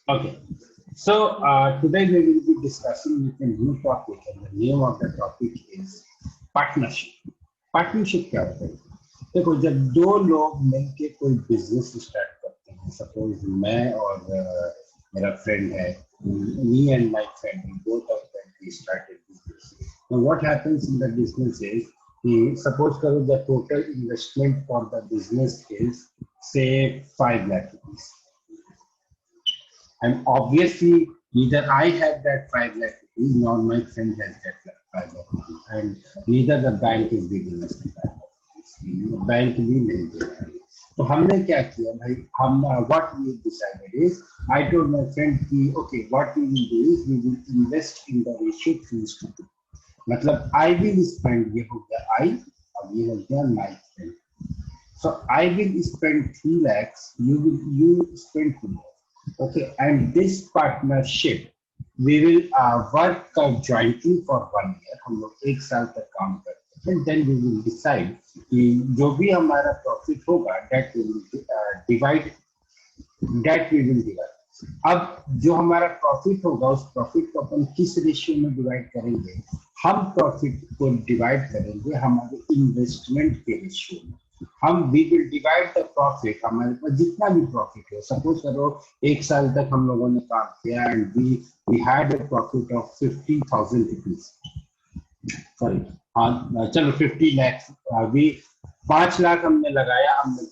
Okay. So today we will be discussing with a new topic, and the name of the topic is partnership. Partnership क्या होता है? देखो, जब दो लोग मिलके कोई बिजनेस स्टार्ट करते हैं, सपोज मैं और मेरा फ्रेंड है, me and my friend, both of them we started business. Now what happens in the business is कि सपोज करो the total investment for the business is say 5 lakh rupees. And obviously, neither I have that 5 lakh rupees nor my friend has that 5 lakh rupees. And neither the bank is giving us the 5 lakh rupees. Bank भी नहीं दे रहा है. तो हमने क्या किया भाई, हम what we decided is, I told my friend कि okay, what we will do is we will invest in the ratio 3:2. मतलब I will spend, ये हो गया I और ये हो गया my friend. So I will spend 3 lakhs, you spend 2 lakhs. Okay, and this partnership we will work jointly for 1 year. हम लोग 1 साल तक काम करते हैं. Then we will decide कि जो भी हमारा प्रॉफिट होगा that we will divide. अब जो हमारा प्रॉफिट होगा उस प्रॉफिट को अपन किस रेशियो में डिवाइड करेंगे? हम प्रॉफिट को डिवाइड करेंगे हमारे इन्वेस्टमेंट के रेशियो में. हम we will divide the profit, हमारे पास जितना भी प्रॉफिट है. सपोज करो 1 साल तक हम लोगों ने काम किया and we had a profit of 50,000 rupees. Sorry, हाँ चलो 50 lakhs. अभी 5 लाख हमने लगाया, हमने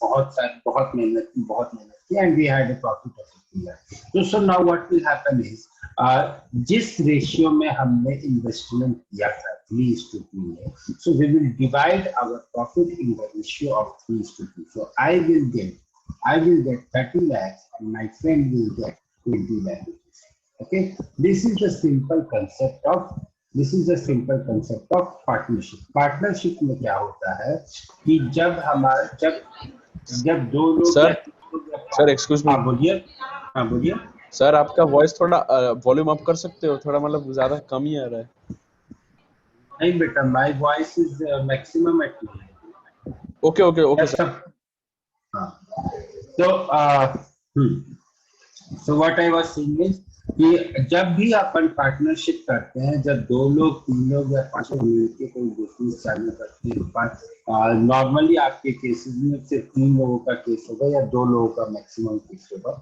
बहुत मेहनत की and we had a profit of 50 lakh. So now what will happen is, जिस रेशियो में हमने इन्वेस्टमेंट किया था 3:2 में, so we will divide our profit in the ratio of 3:2. So I will get 30 lakhs and my friend will get 20 lakhs. Okay, this is the simple concept of partnership. Partnership में क्या होता है कि जब दो लोग, सर एक्सक्यूज मी. हाँ बोलिए सर, आपका वॉइस थोड़ा वॉल्यूम अप कर सकते हो? थोड़ा मतलब ज्यादा कम ही आ रहा है. नहीं बेटा, my voice is maximum at. Okay sir. So what I was saying is कि जब भी अपन पार्टनरशिप करते हैं, जब 2 लोग 3 लोग या 5 लोग मिलकर कोई बिजनेस चालू करते हैं, नॉर्मली आपके केसेस में सिर्फ 3 लोगों का केस होगा या 2 लोगों का मैक्सिमम केस होगा.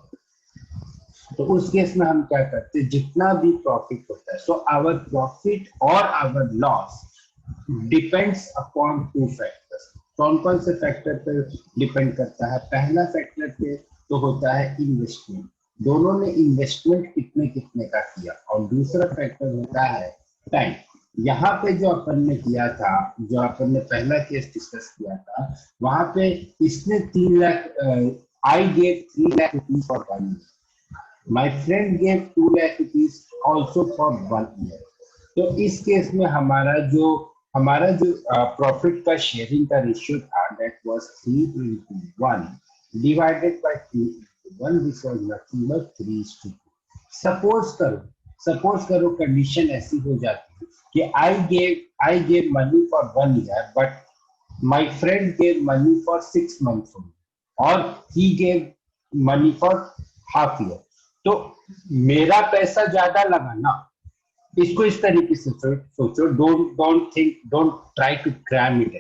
तो उस केस में हम क्या करते हैं, जितना भी प्रॉफिट होता है, सो आवर प्रॉफिट और our loss depends upon 2 factors. कौन से फैक्टर पर डिपेंड करता है? पहला फैक्टर पे तो होता है इन्वेस्टमेंट, दोनों ने इन्वेस्टमेंट कितने का किया. और दूसरा फैक्टर होता है टाइम. यहाँ पे जो अपन ने किया था, जो अपन ने पहला केस डिस्कस किया था, वहां पे इसने 3 lakh, I gave 3 lakh rupees for 1 year. My friend gave 2 lakh rupees also for 1 year. तो इस केस में हमारा जो प्रॉफिट का शेयरिंग का रेशियो था, that was 3:1 divided by 2:1, which was nothing but 3:2. Suppose करो कंडीशन ऐसी हो जाती कि I gave money for 1 year, but my friend gave money for 6 months only, or he gave money for half year. तो मेरा पैसा ज्यादा लगा ना. इसको इस तरीके से सोचो. Don't try to cram it.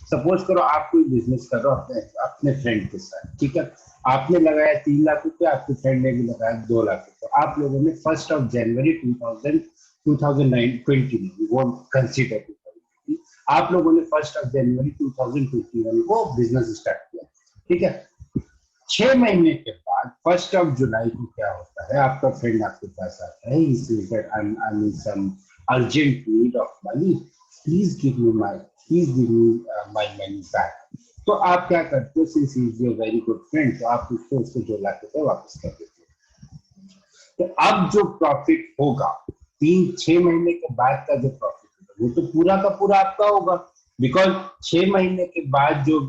Suppose करो आप कोई बिजनेस कर रहे हो अपने फ्रेंड के साथ, ठीक है. आपने लगाया 3 लाख रुपए, आपके फ्रेंड ने भी लगाया 2 लाख रुपए. आप लोगों ने 1 जनवरी 2020 में, वो कंसीडर, आप लोगों ने 1 जनवरी 2021 को बिजनेस स्टार्ट किया, ठीक है. 6 महीने के बाद 1 जुलाई को क्या होता है, आपका फ्रेंड आपके पास आता है, he says that I'm in some urgent need of money, please give me my money back. तो आप क्या करते हो, since he is your very good friend, तो आप उसको 2 लाख रुपए वापस कर देते हो. तो अब जो प्रॉफिट होगा 6 महीने के बाद का जो प्रॉफिट होगा, वो तो पूरा का पूरा आपका होगा, बिकॉज 6 महीने के बाद जो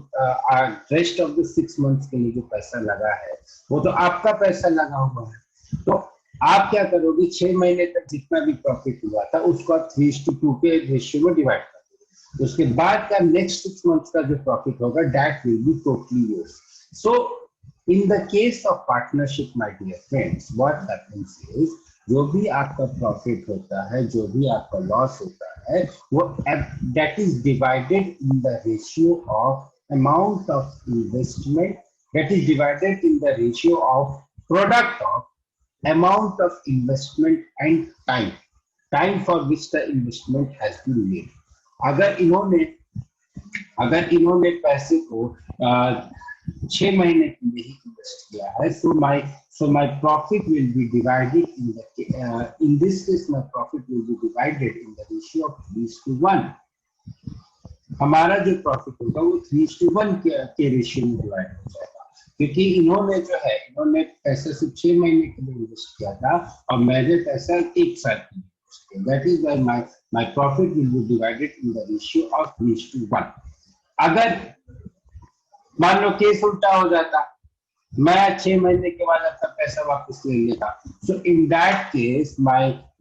रेस्ट ऑफ द 6 मंथ्स के लिए जो पैसा लगा है, वो तो आपका पैसा लगा हुआ है. तो आप क्या करोगे, 6 महीने तक जितना भी प्रॉफिट हुआ था उसको आप 3:2 के रेशियो में डिवाइड कर दोगे. उसके बाद का नेक्स्ट 6 मंथ्स का जो प्रॉफिट होगा, that will be totally yours. So In the case of partnership, my dear friends, what happens is जो भी आपका प्रॉफिट होता है, जो भी आपका लॉस होता है, वो that is divided in the ratio of amount of investment, that is divided in the ratio of product of amount of investment and time for which the investment has been made. अगर इन्होंने पैसे को 6 महीने के लिए ही invest किया है, so my profit will be divided in this case my profit will be divided in the ratio of 3:1. हमारा जो प्रॉफिट होगा वो 3:1 के रेशियो में डिवाइड हो जाएगा, क्योंकि इन्होंने पैसा सिर्फ 6 महीने के लिए इन्वेस्ट किया था और मैंने पैसा 1 साल के लिए इन्वेस्ट किया. That is why my profit will be divided in the ratio of 3:1. अगर मान लो केस उल्टा हो जाता, मैं 6 महीने के बाद अपना पैसा वापस ले लेता, so in that case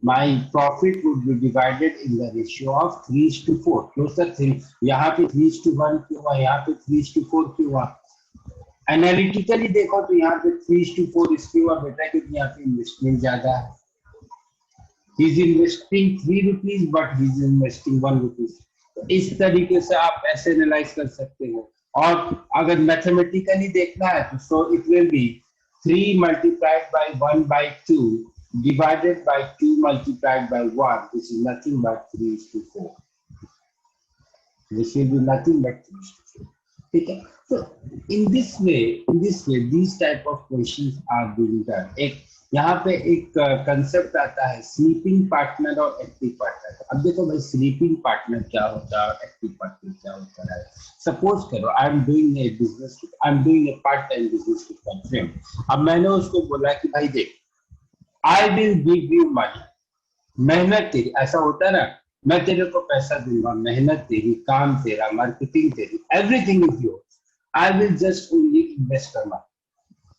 my profit would be divided in the ratio of 3:4. Closer thing, यहाँ पे 3:1 क्यों हुआ, यहाँ पे 3:4 क्यों हुआ? एनालिटिकली देखो तो यहाँ पे 3:4 इसलिए हुआ बेटा क्योंकि यहाँ पे इन्वेस्टमेंट ज्यादा है. He is investing 3 rupees but he is investing 1 rupees. इस तरीके से आप ऐसे एनालाइज कर सकते हो. और अगर मैथमेटिकली देखना है तो so it will be 3 multiplied by 1/2 divided by 2 multiplied by 1, which is nothing but 3:4. This will be nothing but 3:4. ठीक है. So in this way these type of questions are being done. एक यहाँ पे एक concept आता है sleeping partner और active partner. अब देखो भाई, स्लीपिंग पार्टनर क्या होता है और एक्टिव पार्टनर क्या होता है. सपोज करो I am doing a part time business with my friend. अब मैंने उसको बोला कि भाई देख, I will give you money, मेहनत तेरी, ऐसा होता है ना, मैं तेरे को पैसा दूंगा, मेहनत तेरी, काम तेरा, मार्केटिंग तेरी, everything is yours, I will just only invest your money.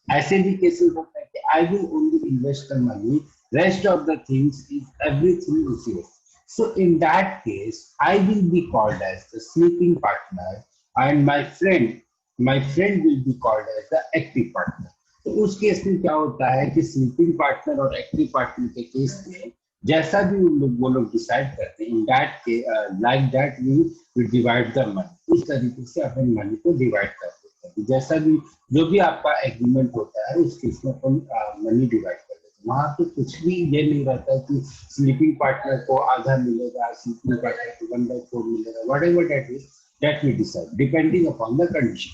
ऐसे भी केसेस होते हैं कि I will only invest the money, rest of the things is everything is yours. So in that case I will be called as the sleeping partner and my friend will be called as the active partner. तो उस केस में क्या होता है कि sleeping partner और active partner के केस में जैसा भी वो लोग डिसाइड करते हैं, in that like that we will divide the money. उस तरीके से अपन मनी को डिवाइड करते हैं. जैसा भी जो भी आपका एग्रीमेंट होता है उस केस में अपन मनी डिवाइड कर देते हैं. वहां पे कुछ भी ये नहीं रहता है कि स्लीपिंग पार्टनर को आधा मिलेगा, स्लीपिंग पार्टनर को 1/4 मिलेगा. Whatever that is, that we decide depending upon the condition.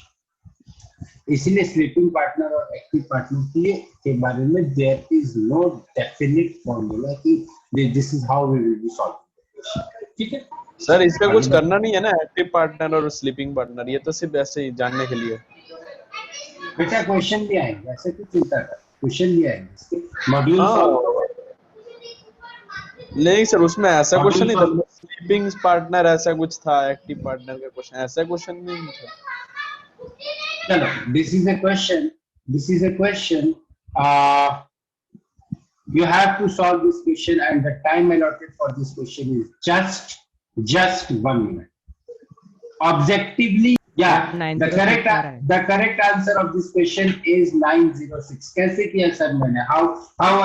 इसलिए स्लीपिंग पार्टनर और एक्टिव पार्टनर के बारे में there is no definite formula कि this is how we will be solving. ठीक है सर, इसका कुछ करना नहीं है ना एक्टिव पार्टनर और स्लीपिंग पार्टनर, ये तो सिर्फ ऐसे ही जानने के लिए. बेटा क्वेश्चन भी आएंगे, ऐसे कुछ चिंता कर, क्वेश्चन भी आएंगे इसके मॉड्यूल सॉल्व. नहीं सर, उसमें ऐसा क्वेश्चन नहीं था. स्लीपिंग पार्टनर ऐसा कुछ था, एक्टिव पार्टनर का क्वेश्चन ऐसा क्वेश्चन नहीं था. चलो, this is a question. You have to solve this question and the time allotted for this question is just 1 minute. Objectively, yeah, the correct answer of this question is 906. कैसे किया sir मैंने? How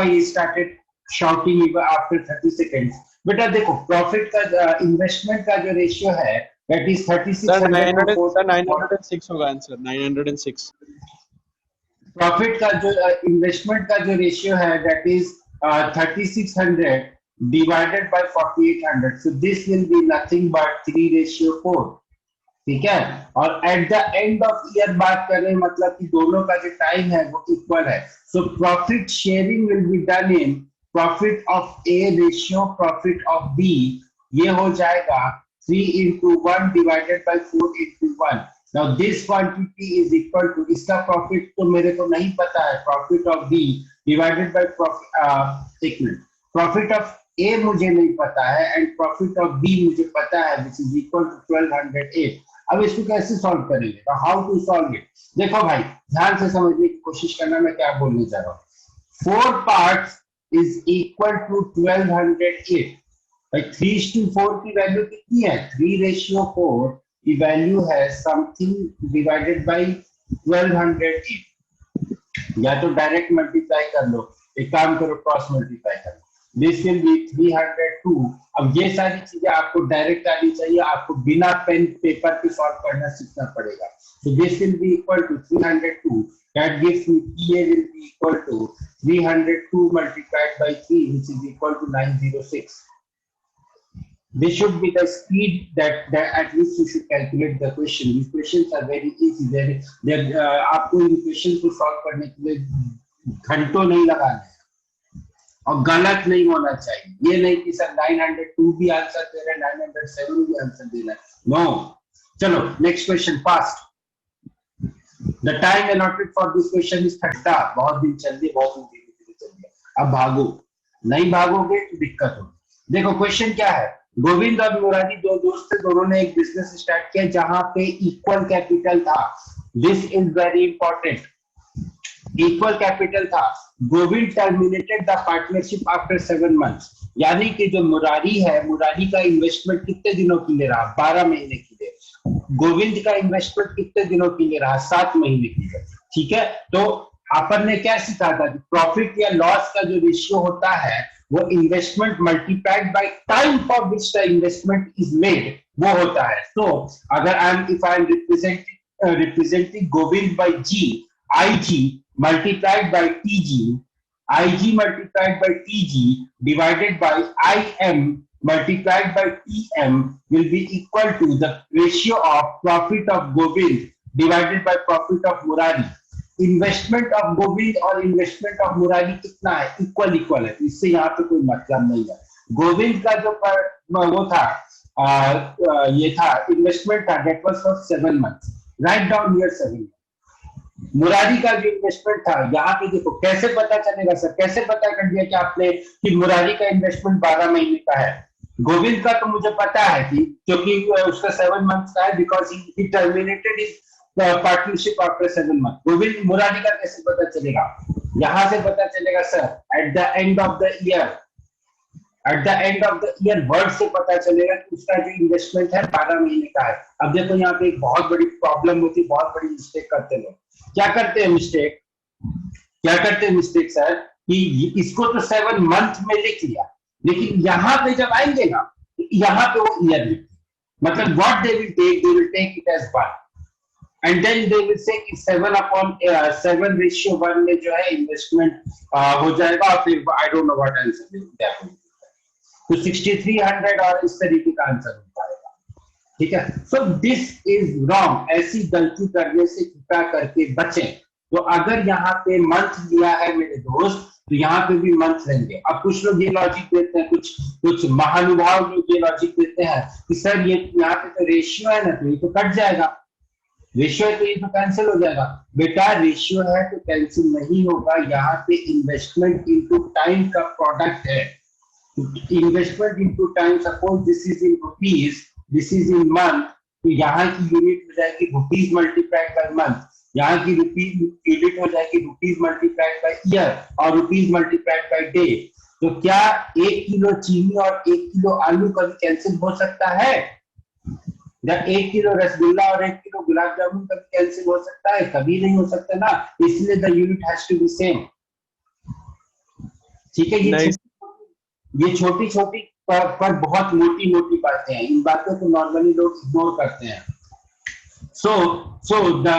I started shouting even after 30 seconds. बेटा देखो, profit का investment का जो ratio है that is 906 होगा आंसर. 906. प्रॉफिट का जो इन्वेस्टमेंट का जो रेशियो है that is 3600 divided by 4800. So this will be nothing but 3:4. ठीक है. और at the end of year बात कर रहे हैं, मतलब कि दोनों का जो टाइम है वो इक्वल है. So profit sharing will be done in profit of A ratio profit of B. ये हो जाएगा 3:1 divided by 4:1. Now this quantity is equal to, इसका प्रॉफिट तो मेरे को नहीं पता है, profit of B divided by profit of A मुझे नहीं पता है एंड प्रॉफिट ऑफ बी मुझे पता है, which is equal to 1208. अब इसको कैसे सॉल्व करेंगे? How to solve it? देखो भाई, ध्यान से समझने की कोशिश करना मैं क्या बोलने जा रहा हूँ. 4 parts is equal to 1208. भाई 3:4 की वैल्यू कितनी है? 3:4 की वैल्यू है समथिंग डिवाइडेड बाय 1208. या तो डायरेक्ट मल्टीप्लाई कर लो, एक काम करो क्रॉस मल्टीप्लाई कर लो। This will be 302। अब ये सारी चीजें आपको डायरेक्ट आनी चाहिए, आपको बिना पेन पेपर पे सॉल्व करना सीखना पड़ेगा। So this will be equal to 302. That gives me PA will be equal to 302 multiplied by 3, which is equal to 906. This should be the speed that at least you should calculate the question. These questions are very easy. आपको इन question को solve करने के लिए घंटों नहीं लगाना है और गलत नहीं होना चाहिए। ये नहीं कि सर 902 भी आंसर दे रहे हैं, 907 भी आंसर दे रहे हैं। नो। चलो next question fast. The time allotted for this question is 30। बहुत दिन चल रही है, बहुत धीरे चल रही है। अब भागो, नहीं भागोगे तो दिक्कत होगी। देखो क्वेश्चन क्या है, गोविंद और मुरारी दो दोस्त थे, दोनों ने एक बिजनेस स्टार्ट किया जहां पे इक्वल कैपिटल था। This is very important. Equal capital था। Govind terminated the partnership after 7 months। यानी कि जो मुरारी है, मुरारी का इन्वेस्टमेंट कितने दिनों के लिए रहा? 12 महीने के लिए। गोविंद का इन्वेस्टमेंट कितने दिनों के लिए रहा? 7 महीने के लिए। ठीक है, तो अपन ने क्या सीखा था कि प्रॉफिट या लॉस का जो रेशियो होता है वो investment multiplied by time for which the investment is made, वो होता है। तो अगर if I am representing Govind by G, I G multiplied by TG, IG multiplied by TG divided by IM multiplied by TM will be equal to the ratio of profit of Govind divided by profit of Murari। Investment of Govind और investment of Murari कितना है? Equal है। इससे यहाँ पे कोई मतलब नहीं है। गोविंद का जो वो था ये था इन्वेस्टमेंट था, that was for 7 months। Right down here 7 months। Murari का जो इन्वेस्टमेंट था, यहाँ पे देखो कैसे पता चलेगा सर, कैसे पता कर दिया कि आपने कि मुरारी का इन्वेस्टमेंट 12 महीने का है? गोविंद का तो मुझे पता है कि क्योंकि उसका 7 months का है, because he terminated his partnership after 7 months। Govind Murari का कैसे पता चलेगा? यहां से पता चलेगा sir at the end of the year. At the end of the year word से पता चलेगा कि उसका जो इन्वेस्टमेंट है 12 महीने का है। अब देखो यहाँ पे एक बहुत बड़ी प्रॉब्लम होती है, बहुत बड़ी मिस्टेक करते लोग। क्या करते हैं मिस्टेक? क्या करते हैं मिस्टेक सर कि इसको तो 7 month में लिख लिया, लेकिन यहाँ पे जब आएंगे ना, यहाँ पे वो ईयर लिख, मतलब what they will take it as 1 and then they will say कि 7/7 रेशियो 1 में जो है इन्वेस्टमेंट हो जाएगा, और फिर I don't know what answer तो 6300 और इस तरीके का आंसर हो पाएगा। ठीक है, सो दिस इज रॉन्ग। ऐसी गलती करने से कृपया करके बचें। तो अगर यहाँ पे मंथ दिया है मेरे दोस्त, तो यहाँ पे भी मंथ लेंगे। अब कुछ लोग ये लॉजिक देते हैं, कुछ महानुभाव लोग ये लॉजिक देते हैं कि सर ये यहाँ पे तो रेशियो है ना, तो ये तो कट जाएगा, रेशियो है तो ये तो कैंसिल हो जाएगा। बेटा रेशियो है तो कैंसिल नहीं होगा, यहाँ पे इन्वेस्टमेंट इनटू टाइम का प्रोडक्ट है। Investment into time, suppose this is in rupees, this is in month, तो यहाँ की यूनिट हो जाएगी रुपीज मल्टीप्लाइड बाय मंथ, यहाँ की रुपीज यूनिट हो जाएगी रुपीज मल्टीप्लाइड बाय ईयर और रुपीज मल्टीप्लाइड बाय डे। तो क्या 1 किलो चीनी और 1 किलो आलू कभी कैंसिल हो सकता है? या 1 किलो रसगुल्ला और 1 किलो गुलाब जामुन कभी कैंसिल हो सकता है? कभी नहीं हो सकता ना, इसलिए the unit has to be same. ठीक है, ये छोटी छोटी पर बहुत मोटी मोटी बातें हैं, इन बातों को नॉर्मली लोग इग्नोर करते हैं। So the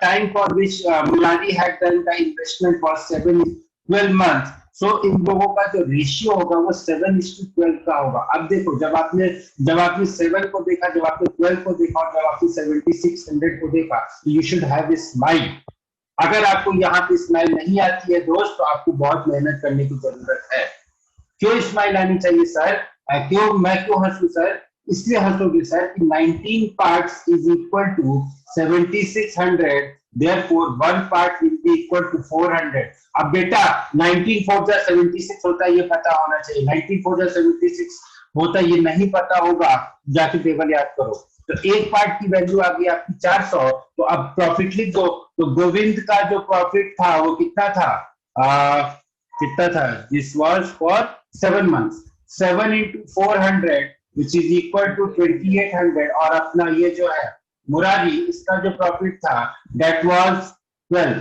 time for which Muladi had done the investment was 12 months. So इन लोगों का जो रेशियो होगा वो 7:12 का होगा। अब देखो जब आपने 7 को देखा, जब आपने 12 को देखा और जब आपने 7600 को देखा, you should have a smile। अगर आपको यहाँ पे स्माइल नहीं आती है दोस्त, तो आपको बहुत मेहनत करने की जरूरत है। क्यों स्माइल आनी चाहिए सर? मैं क्यों हंसू सर? इसलिए हंसोगे सर कि 19 parts is equal to 7600, therefore 1 part will be equal to 400। अब बेटा 19 4 जा 76 होता है, ये पता होना चाहिए। 19 4 जा 76 होता है, ये नहीं पता होगा, जाके टेबल याद करो। तो एक पार्ट की वैल्यू आ गई आपकी 400। तो अब प्रॉफिट लिख दो। तो गोविंद का जो प्रॉफिट था वो कितना था? कितना था? This was for 7 months। 7 into 400 which is equal to 2800। और अपना ये जो है मुरारी, इसका जो प्रॉफिट था that was 12।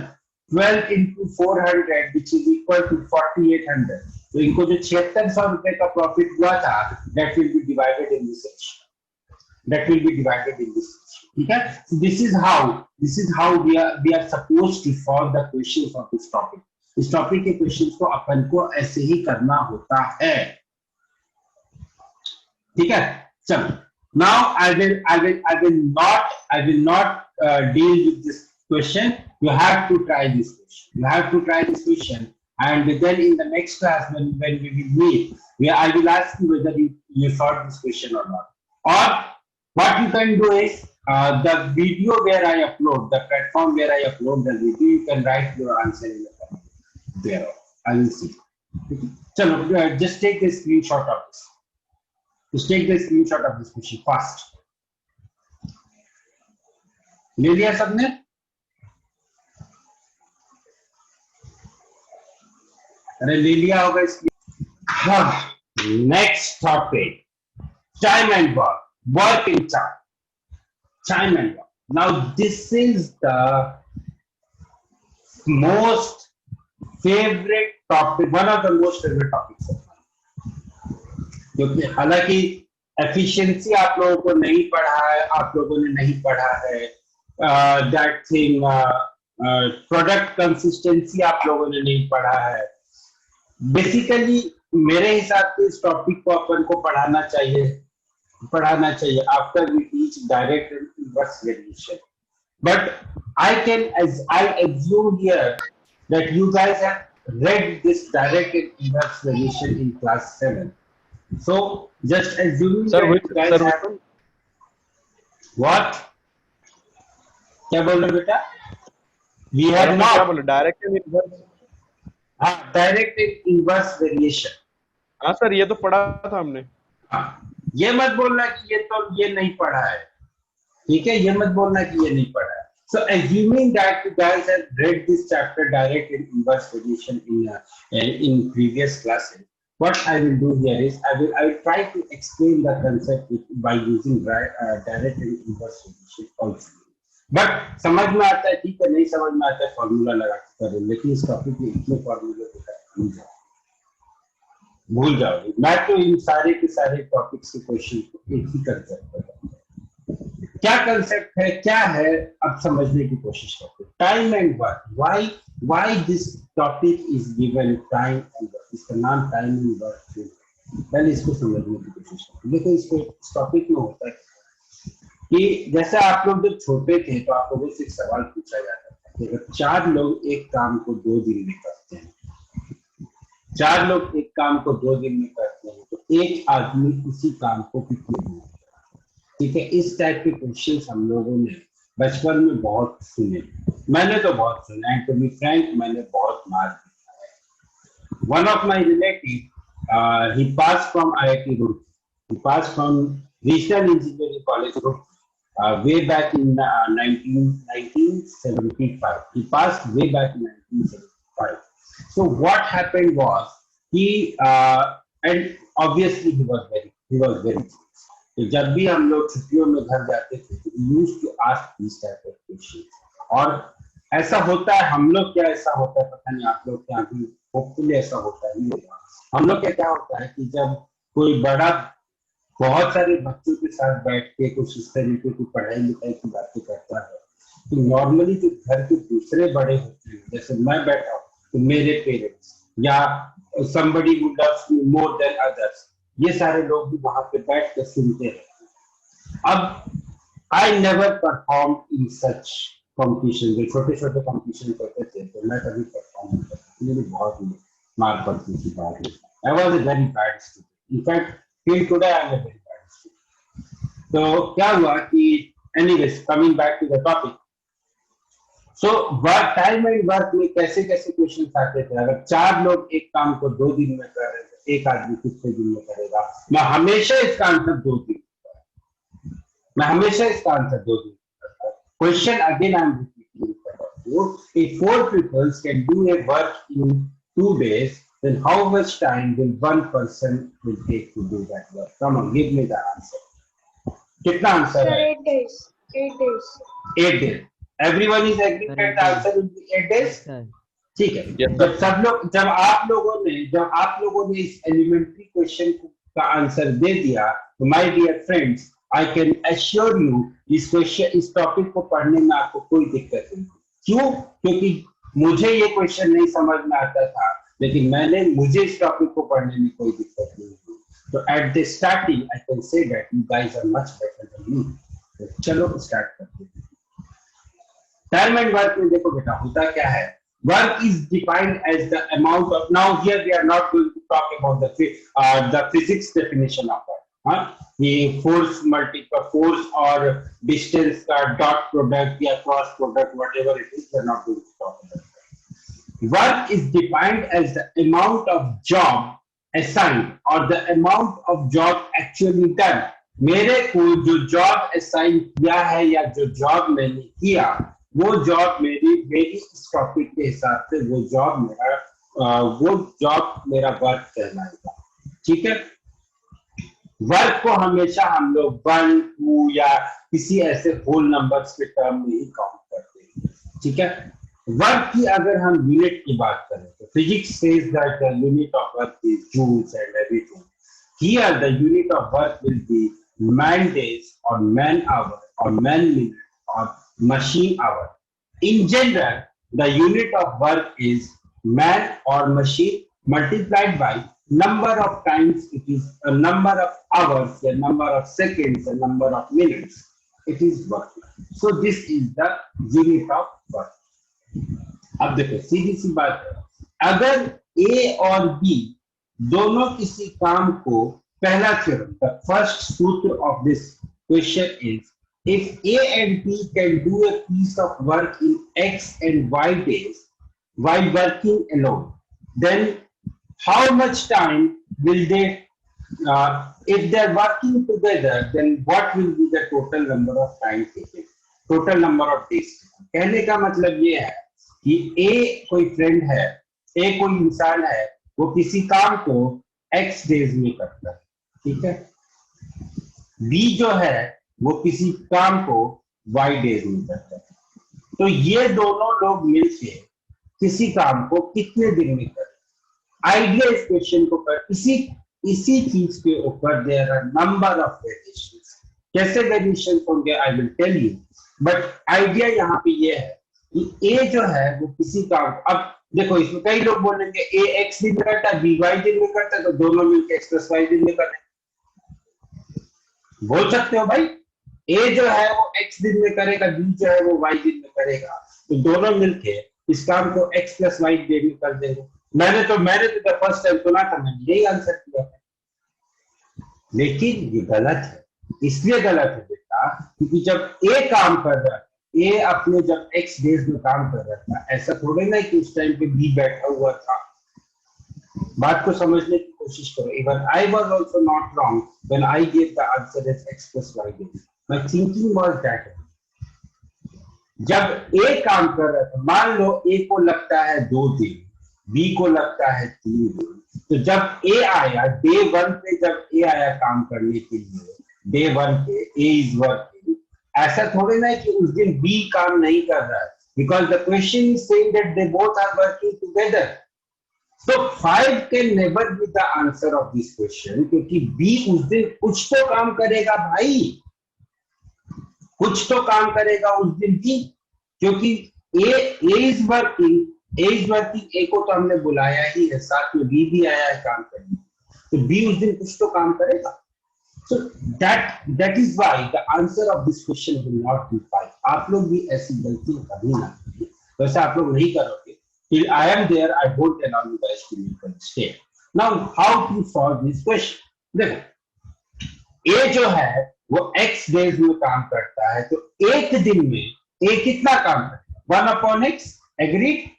12 into 400 which is equal to 4800. तो इनको जो 7600 रुपए का प्रॉफिट हुआ था that will be divided in this section. That will be divided in this section. ठीक है? So this is how we are supposed to solve the questions of this topic. इस टॉपिक के क्वेश्चंस को अपन को ऐसे ही करना होता है. ठीक है? चलो. Now I will not deal with this question. You have to try this question. And then in the next class when we will meet, I will ask you whether you solved this question or not. Or what you can do is the video where I upload, the platform where I upload the video, you can write your answer in the comment there. I will see. Chalo, just take the screenshot of this. Just take the screenshot of this question fast. ले लिया सबने? अरे ले लिया होगा इसलिए. हाँ. Next topic. Time and work in time. Time and work. Now this is the most favorite topic. One of the most favorite topics of mine. क्योंकि हालांकि एफिशिएंसी आप लोगों को नहीं पढ़ा है, आप लोगों ने नहीं पढ़ा है. दैट थिंग प्रोडक्ट कंसिस्टेंसी आप लोगों ने नहीं पढ़ा है. बेसिकली मेरे हिसाब से इस टॉपिक को अपन को पढ़ाना चाहिए after we teach direct and inverse variation. But I assume here that you guys have read this direct and inverse variation in class 7. So just assuming Sir, that you guys have what? क्या बोल रहे बेटा? We have not. क्या बोले? Direct and inverse. हाँ, direct and inverse variation. हाँ sir, ये तो पढ़ा था हमने. हाँ, ये मत बोलना कि ये नहीं पढ़ा है. ठीक है, ये मत बोलना कि ये नहीं पढ़ा है. So assuming that you guys have read this chapter direct and inverse variation in previous classes, what I will do here is I will try to explain the concept by using direct and inverse variation also. But समझ में आता है, ठीक है, नहीं समझ में आता है फॉर्मूला लगा के करो. लेकिन इस टॉपिक में इतने फॉर्मूले भूल जाओगे. मैं तो इन सारे के सारे टॉपिक्स के क्वेश्चन को एक ही कर सकता हूँ. क्या कंसेप्ट है, क्या है, अब समझने की कोशिश करते हैं. Time and work. Why this topic is given time and work. इसका नाम टाइम एंड वर्क क्यों? पहले इसको समझने की कोशिश करते हैं. देखो, इस टॉपिक में होता है कि जैसे आप लोग जब छोटे थे तो आप लोगों से एक सवाल पूछा जाता था कि अगर 4 लोग एक काम को 2 दिन में करते हैं, 4 लोग एक काम को 2 दिन में करते हैं, तो एक आदमी उसी काम को कितने दिन में करता है. ठीक है, इस टाइप के क्वेश्चंस हम लोगों ने बचपन में बहुत सुने. मैंने तो बहुत सुना है, टू बी फ्रैंक मैंने बहुत मार दिया है. One of my relative he pass from IIT Roorkee. He passed from Regional Engineering College Roorkee way back in 1975. He passed way back in 1975. So what happened was and obviously he was very curious. तो जब भी हम लोग छुट्टियों में घर जाते थे तो used to ask this type of question. और ऐसा होता है, हम लोग क्या ऐसा होता है पता नहीं, आप लोग क्या भी होपफुली ऐसा होता है नहीं होगा. हम लोग क्या होता है कि जब कोई बड़ा बहुत सारे बच्चों के साथ बैठ के कुछ इस तरीके की पढ़ाई लिखाई की बातें करता है, तो नॉर्मली जो घर के दूसरे बड़े होते हैं, जैसे मैं बैठा हूँ तो मेरे पेरेंट्स या somebody who loves me more than others, ये सारे लोग भी वहां पे बैठ कर सुनते हैं. अब I never performed in such competition. जो छोटे छोटे कॉम्पिटिशन करते थे तो मैं कभी परफॉर्म नहीं करता, मुझे बहुत मार पड़ती थी बाद में. I was a very bad student. In fact, till today I am a very bad student. तो क्या हुआ कि anyways, coming back to the topic. So work time and work में कैसे कैसे क्वेश्चन आते थे. अगर 4 लोग एक काम को 2 दिन में कर रहे थे, एक आदमी कितने दिन में करेगा? मैं हमेशा इसका आंसर 2 दिन. मैं हमेशा इसका आंसर 2 दिन करता हूँ. Question again I am repeating. If 4 people can do a work in 2 days, then how much time will one person will take to do that work? Come on, give me the answer. कितना answer है? 8 days. 8 days. 8 days. Everyone is agree that the answer will be 8 days। ठीक है। Yes, जब सब लोग जब आप लोगों ने इस एलिमेंट्री क्वेश्चन का आंसर दे दिया, तो my dear friends, I can assure you इस टॉपिक को पढ़ने में आपको कोई दिक्कत नहीं। क्यों? क्योंकि मुझे ये क्वेश्चन नहीं समझ में आता था, लेकिन मुझे इस टॉपिक को पढ़ने में कोई दिक्कत नहीं हुई। तो at the starting I can say that you guys are much better than me. तो चलो स्टार्ट करते हैं। टर्म एंड वर्क में देखो बेटा होता क्या है, work is defined as the amount of, now here we are not going to talk about the physics definition of work, the force or distance का dot product या cross product whatever it is, we are not going to talk about that. Work is defined as the amount of job assigned or the amount of job actually done। मेरे को जो job assign किया है या जो job मैंने किया, वो जॉब मेरी इस टॉपिक के हिसाब से वो जॉब मेरा वर्क कहलाएगा। ठीक है। वर्क को हमेशा हम लोग 1, 2 या किसी ऐसे होल नंबर्स के टर्म में ही काउंट करते हैं। ठीक है। वर्क की अगर हम यूनिट की बात करें तो physics says that the unit of work is joules and everything. Here the unit of work will be man days or man hour or man minute or machine hour। In general, the unit of work is man or machine multiplied by number of times it is a number of hours, a number of seconds, a number of minutes it is work। So this is the unit of work। अब देखो सीधी सी बात है, अगर A और B दोनों किसी काम को, पहला थ्योरम, the first सूत्र of this question is if A and B can do a piece of work in X and Y days while working alone, then how much time will they, if they are working together, then what will be the total number of time taken, total number of days taken। कहने का मतलब ये है कि A कोई friend है, A कोई इंसान है, वो किसी काम को X डेज में करता है। ठीक है। B जो है वो किसी काम को Y डेज में करता है। तो ये दोनों लोग मिलके किसी काम को कितने दिन में करें? आइडिया इस क्वेश्चन को कर, इसी चीज के ऊपर there are number of variations. कैसे वेरिएशन होंगे I will tell you, but idea यहाँ पे ये है कि A जो है वो किसी काम, अब देखो इसमें कई लोग बोलेंगे A X दिन में करता है, B Y दिन में करता है, तो दोनों मिलकर X + Y दिन में करते हैं। बोल सकते हो भाई, A जो है वो X दिन में करेगा, B जो है वो Y दिन में करेगा, तो दोनों मिलके इस काम को X + Y दिन में कर देंगे। मैंने तो फर्स्ट टाइम सुना था, मैंने यही आंसर किया था, लेकिन ये गलत है। इसलिए गलत है बेटा क्योंकि जब A काम कर रहा है, A अपने जब X डेज में काम कर रहा था, ऐसा थोड़े ना कि उस टाइम पे B बैठा हुआ था। बात को समझने की कोशिश करो। Even I was also not wrong when I gave the answer as X + Y days। My thinking was that जब A काम कर रहा था, मान लो A को लगता है 2 दिन, B को लगता है 3 दिन, तो जब A आया डे 1 पे, जब A आया काम करने के लिए डे 1 पे A is working, ऐसा थोड़े ना कि उस दिन B काम नहीं कर रहा है, because the question is saying that they both are working together। So 5 can never be the answer of this question, क्योंकि B उस दिन कुछ तो काम करेगा भाई, कुछ तो काम करेगा उस दिन भी, क्योंकि A is working, A को तो हमने बुलाया ही है, साथ में B भी आया है काम करने, तो B उस दिन कुछ तो काम करेगा। So that is why the answer of this question will not be 5। आप लोग भी ऐसी गलती कभी ना कीजिए, वैसे आप लोग नहीं करोगे। Till I am there, I won't allow you guys to make a mistake। Now, how to solve this question? देखो, A जो है वो X डेज में काम करता है, तो एक दिन में A कितना काम करता है? 1/X। एग्रीड?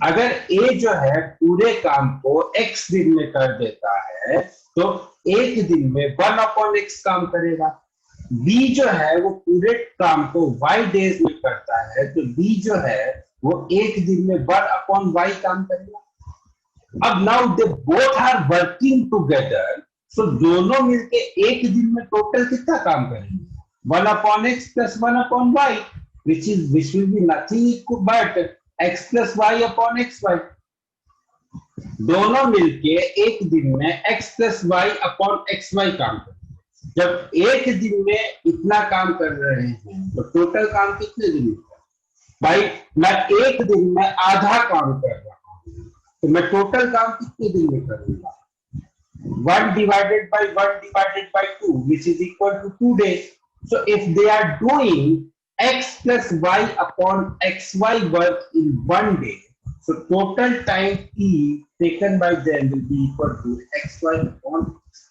अगर A जो है पूरे काम को X दिन में कर देता है, तो एक दिन में 1/X काम करेगा। B जो है वो पूरे काम को Y डेज में करता है, तो B जो है वो एक दिन में 1/Y काम करेगा। अब now they both are working together, so दोनों मिलके एक दिन में टोटल कितना काम करेंगे? 1/X + 1/Y। which will be nothing but x plus y upon xy. दोनों मिलके एक दिन में x plus y upon xy काम करते। जब एक दिन में इतना काम कर रहे हैं तो टोटल काम कितने दिन में? भाई मैं एक दिन में आधा काम कर रहा हूं तो मैं टोटल काम कितने दिन में करूंगा? 1 divided by 1 divided by 2 which is equal to 2 days. So if they are doing x plus y upon xy work in 1 day, so total time t taken by them will be equal to xy upon x.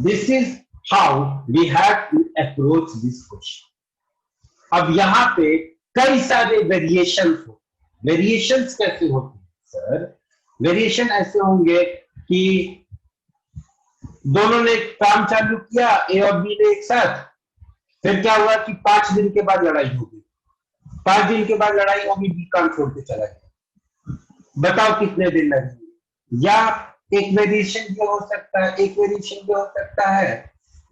This is how we have to approach this question. अब यहाँ पे कई सारे variations हो। Variations कैसे होते हैं sir? Variation ऐसे होंगे कि दोनों ने काम चालू किया, ए और बी ने एक साथ, फिर क्या हुआ कि 5 दिन के बाद लड़ाई हो गई। 5 दिन के बाद लड़ाई होगी, बी काम छोड़ के चला गया। बताओ कितने दिन लगेंगे? या एक वेरिएशन ये हो सकता है, एक वेरिएशन ये हो सकता है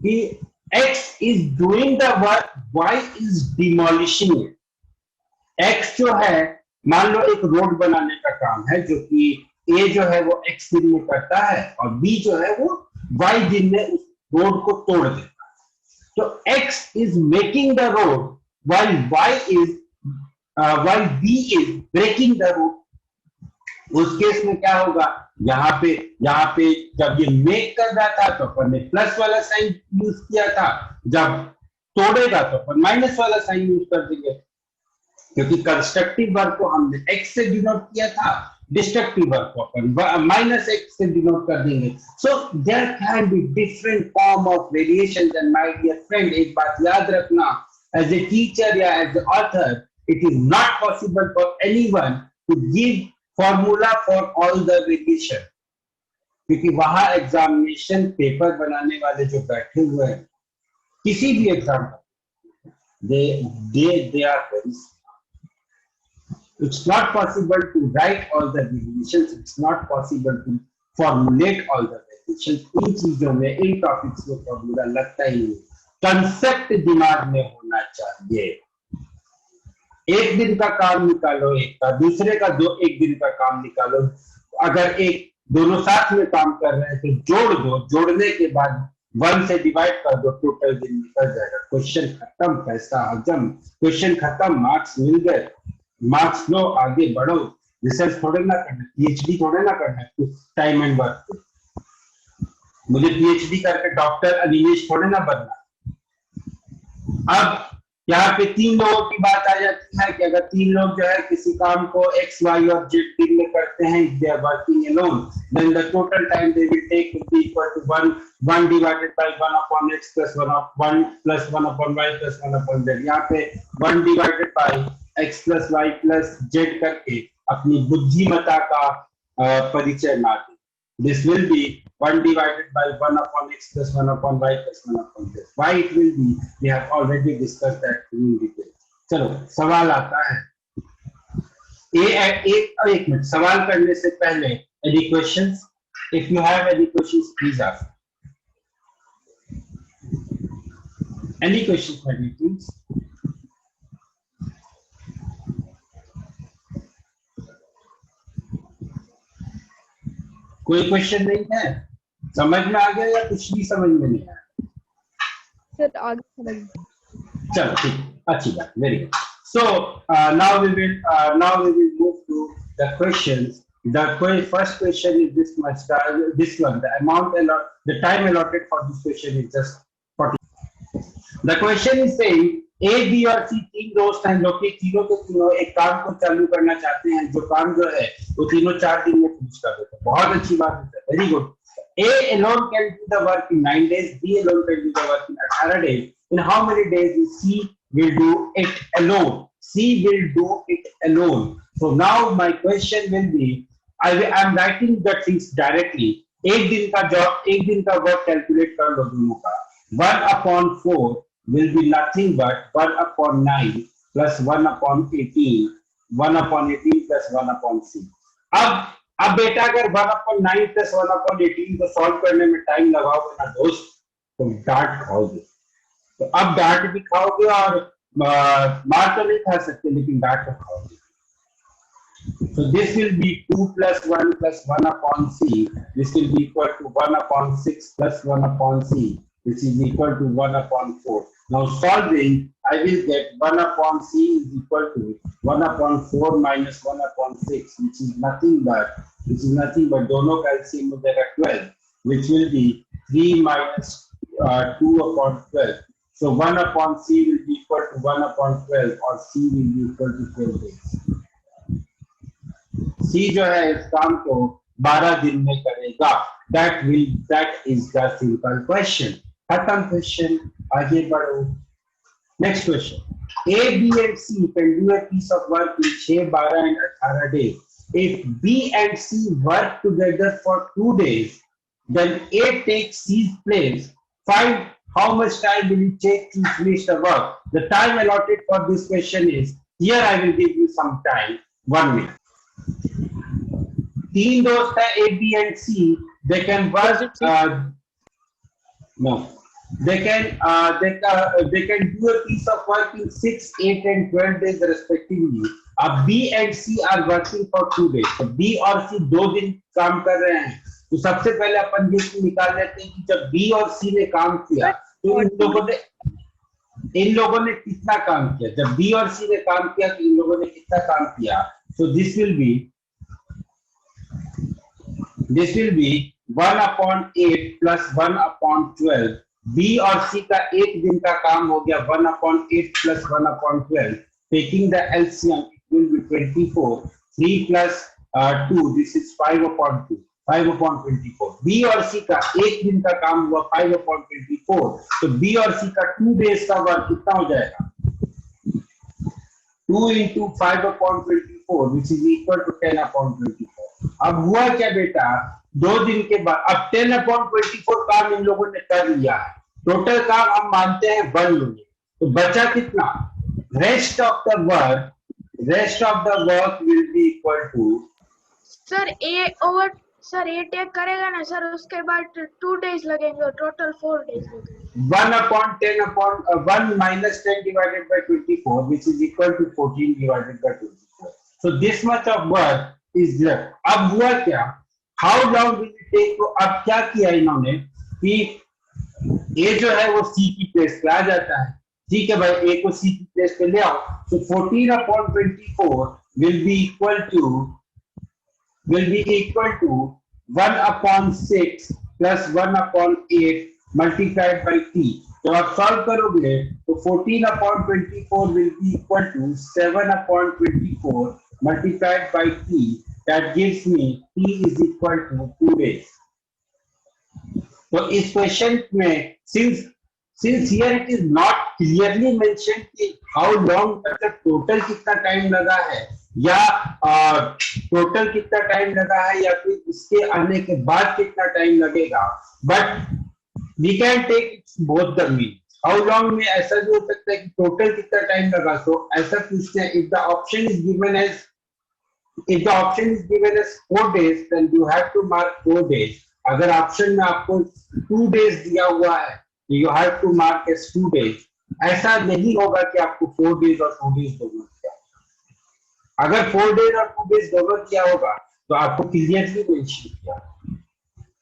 कि X is doing the work, Y is demolishing it. X जो है, मान लो एक रोड बनाने का काम है जो कि A जो है वो X दिन में करता है और B जो है वो Y दिन में उस रोड को तोड़ देता है। तो X is making the road while while B is breaking the road. उस केस में क्या होगा? यहाँ पे जब ये मेक कर रहा था तो अपन ने प्लस वाला साइन यूज किया था, जब तोड़ेगा तो अपन माइनस वाला साइन यूज कर देंगे, क्योंकि कंस्ट्रक्टिव वर्क को हमने एक्स से डिनोट किया था, डिस्ट्रक्टिव वर्क को अपन माइनस एक्स से डिनोट कर देंगे। So there can be different form of variations and my dear friend, एक बात याद रखना, एज ए टीचर या as a author it is not possible for anyone to give formula for all the variation, क्योंकि वहां examination paper बनाने वाले जो बैठे हुए हैं किसी भी exam they are very smart. It's not possible to write all the variations, it's not possible to formulate all the variations. इन चीजों में, इन टॉपिक्स में फॉर्मूला लगता ही नहीं, कंसेप्ट दिमाग में होना चाहिए। एक दिन का काम निकालो एक का, दूसरे का एक दिन का काम निकालो, अगर एक दोनों साथ में काम कर रहे हैं तो जोड़ दो, जोड़ने के बाद 1 से डिवाइड कर दो, टोटल दिन निकल जाएगा। क्वेश्चन खत्म, पैसा हजम, क्वेश्चन खत्म, मार्क्स मिल गए, मार्क्स लो, आगे बढ़ो। रिसर्च थोड़े ना करना, पीएचडी थोड़े ना करना टाइम एंड वर्क पे। मुझे पीएचडी करके डॉक्टर अनिमेश थोड़े ना बनना। अब यहाँ पे 3 लोगों की बात आ जाती है कि अगर 3 लोग जो है किसी काम को x, y और z दिन में करते हैं, they are working alone, then the total time they will take will be equal to 1 divided by 1 upon x plus 1 plus 1 upon y plus 1 upon z। यहाँ पे 1 divided by x plus y plus z करके अपनी बुद्धिमत्ता का परिचय ना दें। This will be 1 divided by 1 upon x plus 1 upon y plus 1 upon z. Why it will be? We have already discussed that in detail. चलो सवाल आता है। एक मिनट, सवाल करने से पहले any questions? If you have any questions, please ask. Any questions, my dear, please? कोई क्वेश्चन नहीं है? समझ में आ गया या कुछ भी समझ में नहीं आया? सर आगे समझ में। चलो ठीक, अच्छी बात, very good. So now we will move to the questions. The first question is this much. This one, the time allotted for this question is just 40. The question is saying A, B और C 3 दोस्त हैं जो कि तीनों के तीनों एक काम को चालू करना चाहते हैं, जो काम जो है वो तीनों 4 दिन में फिनिश कर देते हैं। बहुत अच्छी बात है, very good. A alone can do the work in 9 days, B alone can do the work in 18 days. In how many days is C will do it alone? C will do it alone. So now my question will be, I am writing the things directly. एक दिन का job, एक दिन का work calculate कर लो दोनों का। 1/4 will be nothing but 1/9 plus 1/18, 1/18 plus 1/6. अब बेटा अगर 1/9 plus 1/18 को सॉल्व करने में टाइम लगाओगे ना दोस्त, तो डांट खाओगे। तो अब डांट भी खाओगे और मार तो नहीं खा सकते लेकिन डांट तो खाओगे. So this will be 2 plus 1 plus 1 upon c. This will be equal to 1 upon 6 plus 1 upon c, which is equal to 1 upon 4. Now solving, I will get 1 upon c is equal to 1 upon 4 minus 1 upon 6, which is nothing but दोनों का LCM हो जाएगा 12, which will be 3 minus 2 upon 12. So 1 upon c will be equal to 1 upon 12, or c will be equal to 4 days. C जो है इस काम को 12 दिन में करेगा. That is the simple question. खत्म क्वेश्चन. आगे बढ़ो. Next question. A, B and C can do a piece of work in 6, 12 and 18 days. If B and C work together for 2 days, then A takes C's place. Find how much time will it take to finish the work. The time allotted for this question is, here I will give you some time, 1 minute. तीन दोस्त है A, B and C. They can work. No, they can do a piece of work in 6, 8 and 12 days respectively. अब B and C are working for 2 days. तो B और C 2 दिन काम कर रहे हैं. तो सबसे पहले अपन ये निकाल लेते हैं कि जब B और C ने काम किया तो इन लोगों ने कितना काम किया. जब B और C ने काम किया तो इन लोगों ने कितना काम किया. So this will be 1 upon 8 plus 1 upon 12. B और C का एक दिन का काम हो गया 1 upon 8 plus 1 upon 12. Taking the LCM, it will be 24. 3 plus 2, this is 5 upon 2. 5 upon 24. B और C का एक दिन का काम हुआ 5 upon 24. तो B और C का 2 days का वर्क कितना हो जाएगा. 2 into 5 upon 24, which is equal to 10 upon 24. अब हुआ क्या बेटा, 2 दिन के बाद अब 10 upon 24 काम इन लोगों ने कर लिया है. टोटल काम हम मानते हैं 1 यूनिट. तो बचा कितना. Rest of the work will be equal to. Sir A take करेगा ना सर, उसके बाद 2 डेज लगेंगे और टोटल 4 डेज लगेंगे. 1 upon 10 upon 1 minus 10 divided by 24, which is equal to 14 divided by 24. So this much of work is left. अब हुआ क्या, how long will it take. तो अब क्या किया इन्होंने कि A जो है वो C की प्लेस पे आ जाता है. ठीक है भाई, A को C की प्लेस पे ले आओ. So 14 upon 24 will be equal to 1 upon 6 plus 1 upon 8 multiplied by T. जब आप सॉल्व करोगे तो 14 upon 24 will be equal to 7 upon 24 multiplied by T. That gives me T is equal to 2 days. तो इस question में since here it is not clearly mentioned कि how long मतलब total कितना टाइम लगा है या टोटल कितना टाइम लगा है या फिर इसके आने के बाद कितना टाइम लगेगा, but we can take both the means. How long में ऐसा भी हो सकता है कि टोटल कितना टाइम लगा. तो ऐसा पूछते हैं, if the option is given as 4 days, then you have to mark 4 days. अगर ऑप्शन में आपको 2 days दिया हुआ है तो you have to mark as 2 days. ऐसा नहीं होगा कि आपको 4 days और 2 days दोनों किया. अगर 4 days और 2 days दोनों किया होगा तो आपको क्लियरली मेंशन किया.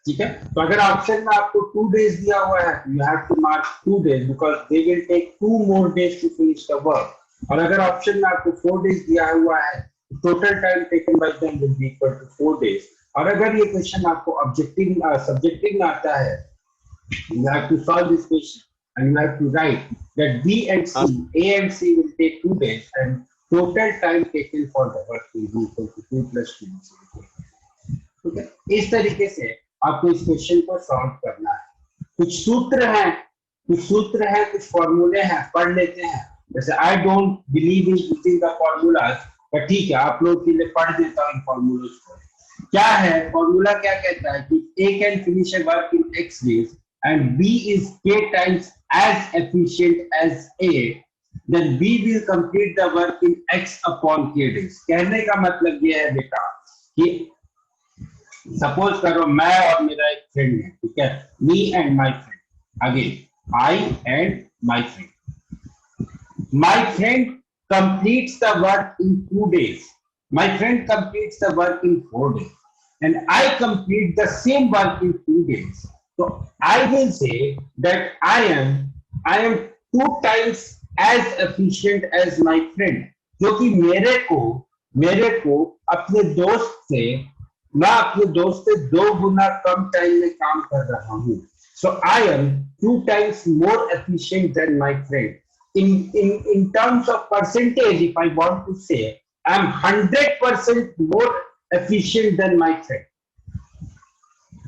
ठीक है, तो अगर ऑप्शन में आपको 2 days दिया हुआ है you have to mark 2 days because they will take 2 more days to finish the work. और अगर ऑप्शन में आपको 4 days दिया हुआ है total time taken by them will be equal to 4 days. और अगर ये क्वेश्चन आपको सब्जेक्टिव में आता है, you have to solve this question and you have to write that B and C, A and C will take 2 days and total time taken for the work will be equal to 2 plus 2. ठीक है, इस तरीके से आपको इस question को solve करना है. कुछ सूत्र हैं, कुछ फॉर्मूले हैं, पढ़ लेते हैं. जैसे I don't believe in using the formulas, पर ठीक है आप लोग के लिए पढ़ देता हूँ इन फॉर्मूलोज को. क्या है फॉर्मूला, क्या कहता है कि A can finish a work in X days and B is K times as efficient as A, then B will complete the work in X upon K days. कहने का मतलब ये है बेटा कि सपोज करो मैं और मेरा एक फ्रेंड है, ठीक है, me and my friend. Again I and my friend. My friend completes the work in 2 days. My friend completes the work in 4 days. And I complete the same work in 2 days. So I will say that I am 2 times as efficient as my friend. क्योंकि मेरे को अपने दोस्त से मैं अपने दोस्त से 2 गुना कम टाइम में काम कर रहा हूँ. So I am 2 times more efficient than my friend. In terms of percentage, if I want to say, I'm 100% more efficient than my friend.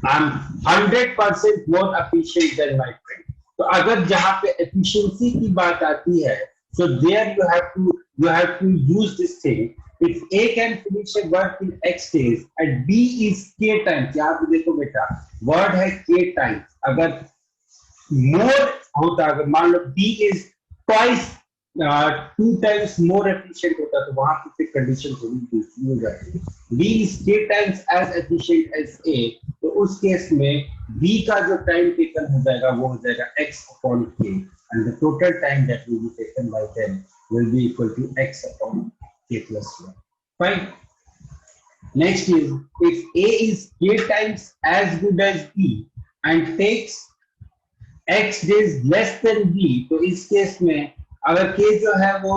I'm 100% more efficient than my friend. तो अगर जहाँ पे efficiency की बात आती है, so there you have to use this thing. If A can finish a work in X days and B is K times, यहाँ पे देखो बेटा, word है K times. अगर more होता, अगर मान लो B is twice 2 times more efficient होता, तो वहां पे फिर कंडीशन थोड़ी दूसरी हो जाती है. B is K times as efficient as A, तो उस केस में B का जो टाइम टेकन हो जाएगा वो हो जाएगा X upon K, and the total time that will be taken by them will be equal to X upon K plus 1. Fine. Next is, if A is K times as good as B and takes X days less than B, तो इस case में अगर K जो है वो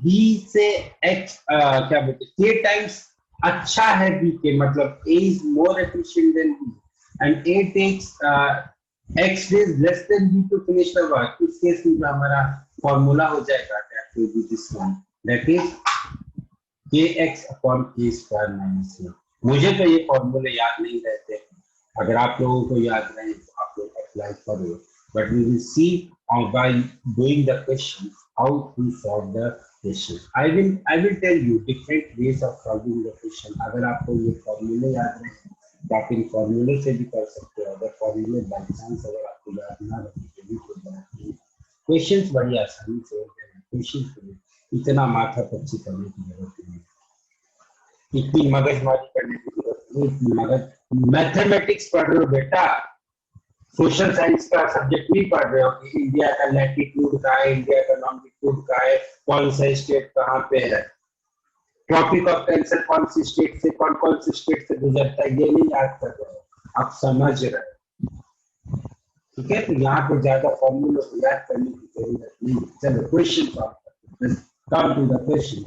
B से X क्या बोलते हैं K टाइम्स अच्छा है B के, मतलब A is more efficient than B and A takes X days less than B to finish the work, इस केस में हमारा फॉर्मूला हो जाएगा that will be this one, that is KX upon K square minus 1. मुझे तो ये फॉर्मूले याद नहीं रहते, अगर आप लोगों को याद रहे तो आप लोग अप्लाई करो. But we will see by doing the questions how to solve the question. I will tell you different ways of solving the question. अगर आपको ये फॉर्मूले याद रहे तो आप इन फॉर्मूले से भी कर सकते हो. अगर फॉर्मूले बाई चांस अगर आपको याद ना रहे तो भी कोई बात नहीं. क्वेश्चंस बड़ी आसानी से होते हैं. क्वेश्चंस को इतना माथा पच्ची करने की जरूरत नहीं, इतनी मगजमारी करने की जरूरत नहीं, इतनी मगज मैथमेटिक्स पढ़ रहे हो बेटा, सोशल साइंस का सब्जेक्ट नहीं पढ़ रहे हो कि इंडिया का लैटिट्यूड का है, इंडिया का लॉन्गिट्यूड का है, कौन सा स्टेट कहाँ पे है, ट्रॉपिक ऑफ कैंसर कौन सी स्टेट से कौन सी स्टेट से गुजरता है, ये नहीं याद कर रहे हो, आप समझ रहे हो. ठीक है, तो यहाँ पे ज्यादा फॉर्मूला को याद करने की जरूरत नहीं. चलो क्वेश्चन सॉल्व करते हैं. Come to the question.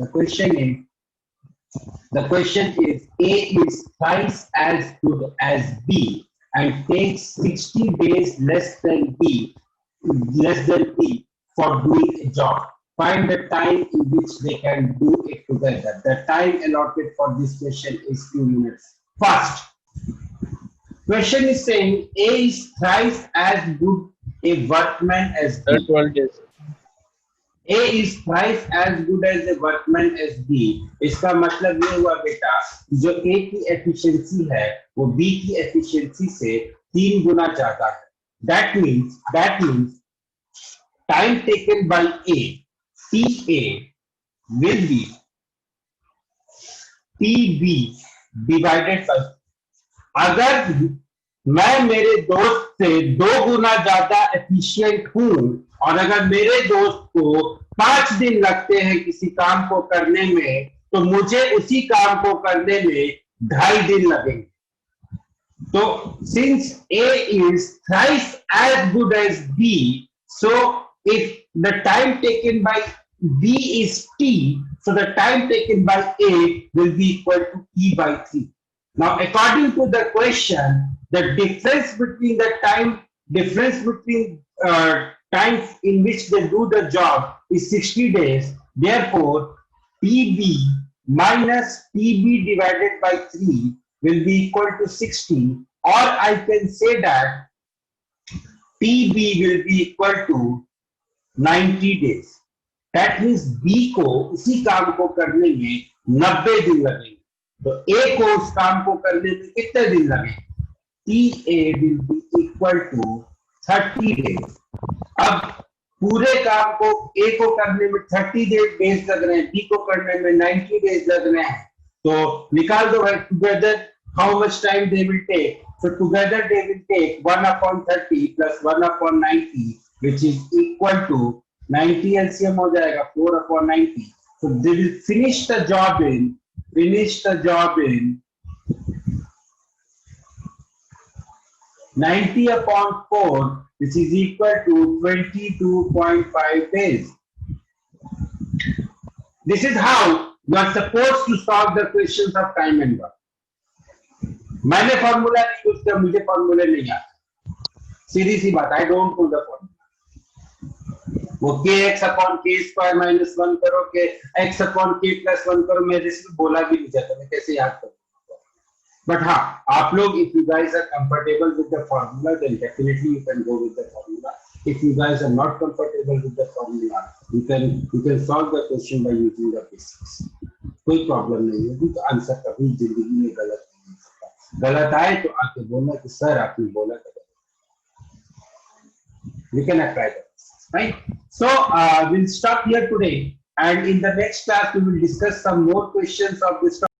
The question is A is twice as good as B and takes 60 days less than B for doing a job. Find the time in which they can do it together. The time allotted for this question is 2 minutes. First, question is saying A is thrice as good a workman as B. 12 days. A is thrice as good as a workman as B. इसका मतलब ये हुआ बेटा, जो A की efficiency है वो B की एफिशिएंसी से 3 गुना ज्यादा है. That means time taken by A, TA, will be PB divided by. अगर मैं मेरे दोस्त से 2 गुना ज्यादा एफिशिएंट हूं और अगर मेरे दोस्त को 5 दिन लगते हैं किसी काम को करने में, तो मुझे उसी काम को करने में 2.5 दिन लगेंगे. तो since A is thrice as good as B, so if the time taken by B is T, so the time taken by A will be equal to T by 3. Now, according to the question, the difference between times in which they do the job is 60 days. Therefore, PB minus PB divided by 3 will be equal to 60, or I can say that PB will be equal to 90 days. That means B को उसी काम को करने में 90 दिन लगेंगे, तो A को उस काम को करने में कितने दिन लगेंगे? TA will be equal to 30 days. अब पूरे काम को A को करने में 30 डेज लग रहे हैं, B को करने में 90 डेज लग रहे हैं, तो निकाल दो भाई together how much time they will take. So together they will take 1/30 plus 1/90 which is equal to 90 LCM हो जाएगा 4/90. So they will finish the job in 90/4, which is equal to 22.5 days. This is how you are supposed to solve the questions of time and work. मैंने formula नहीं use किया, मुझे फॉर्मूले नहीं आते, सीधी सी बात, I don't know the formula. वो kx/k² -1 करो, के x/k+1 करो, मेरे से बोला भी नहीं जाता, मैं कैसे याद करूंगा. बट हाँ, आप लोग, if you guys are comfortable with the formula, then definitely you can go with the formula. If you guys are not comfortable with the formula, you can solve the question by using the basics. कोई problem नहीं है, क्योंकि answer कभी जिंदगी में गलत नहीं हो सकता. गलत आए तो आके बोलना कि सर आपने बोला था. We can apply that, right? So we'll stop here today, and in the next class we will discuss some more questions of this topic.